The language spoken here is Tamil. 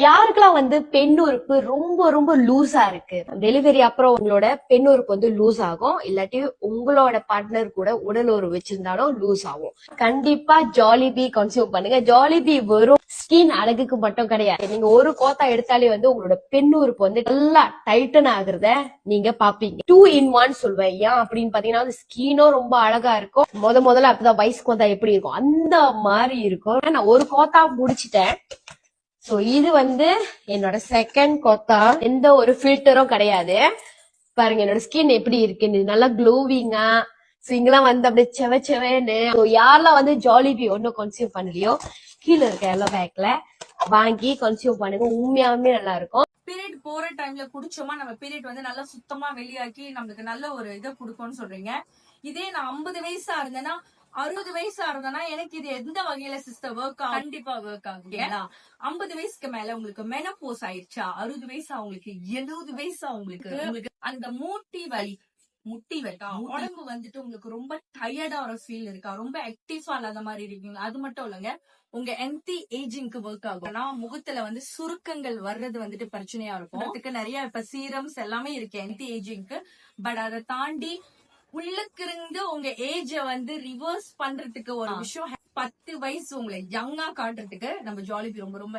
யாருக்கெல்லாம் வந்து பெண் உறுப்பு ரொம்ப ரொம்ப லூஸா இருக்கு, டெலிவரி அப்புறம் உங்களோட பெண் உறுப்பு வந்து லூஸ் ஆகும், இல்லாட்டி உங்களோட பார்ட்னர் கூட உடல் உறவு வச்சிருந்தாலும் லூஸ் ஆகும். கண்டிப்பா ஜாலிபி கன்சியூம் பண்ணுங்க. ஜாலிபி வெறும் ஸ்கின் அழகுக்கு மட்டும் கிடையாது. நீங்க ஒரு கோத்தா எடுத்தாலே வந்து உங்களோட பெண் உறுப்பு வந்து நல்லா டைட்டன் ஆகுறத நீங்க பாப்பீங்க. 2 in 1 சொல்வேன். ஏன் அப்படின்னு பாத்தீங்கன்னா ஸ்கினும் ரொம்ப அழகா இருக்கும். முதல்ல அப்படிதான் வயசு கோத்தா எப்படி இருக்கும் அந்த மாதிரி இருக்கும். நான் ஒரு கோத்தா முடிச்சிட்டேன். சோ இது வந்து என்னோட செகண்ட் கொத்தா. எந்த ஒரு ஃபில்டரும் கிடையாது. பாருங்க என்னோட ஸ்கின் எப்படி இருக்குன்னு, நல்லா க்ளோவிங்கா. சோ இங்கெல்லாம் வந்து அப்படியே செவன்னு. யாரெல்லாம் வந்து ஜாலிபி ஒன்னும் கன்சியூம் பண்ணலையோ, கீழே இருக்க எல்லோ பேக்ல வாங்கி கன்சியூம் பண்ணுங்க. உண்மையாவே நல்லா இருக்கும். பீரியட் போற டைம்ல குடிச்சோமா நம்ம பீரியட் வந்து நல்லா சுத்தமா வெளியாக்கி நம்மளுக்கு நல்ல ஒரு இதை கொடுக்கும்னு சொல்றீங்க. இதே நான் 50 வயசா இருந்தேன்னா 60 வயசா இருந்தேன்னா எனக்கு இது எந்த வகையில சிஸ்டர் ஒர்க் ஆகும்? கண்டிப்பா ஒர்க் ஆகும். ஏன்னா 50 வயசுக்கு மேல உங்களுக்கு மெனோபோஸ் ஆயிடுச்சா, 60 வயசா உங்களுக்கு, 70 வயசா உங்களுக்கு அந்த முட்டி வலி உடம்பு வந்துட்டு உங்களுக்கு ரொம்ப டயர்டா ஒரு ஃபீல் இருக்கா, ரொம்ப ஆக்டிவா இல்லாத மாதிரி இருக்கீங்களா? அது மட்டும் இல்லங்க, உங்க என்டி ஏஜிங்க்கு ஒர்க் ஆகும். ஆனா முகத்துல வந்து சுருக்கங்கள் வர்றது வந்துட்டு பிரச்சனையா இருக்கும். அதுக்கு நிறைய இப்ப சீரம்ஸ் எல்லாமே இருக்கு என்டி ஏஜிங்க்கு. பட் அதை தாண்டி உள்ளுக்கு இருந்து உங்க ஏஜ வந்து ரிவர்ஸ் பண்றதுக்கு ஒரு விஷயம், 10 வயசு உங்களை யங்கா காட்டுறதுக்கு நம்ம ஜாலிபி ரொம்ப ரொம்ப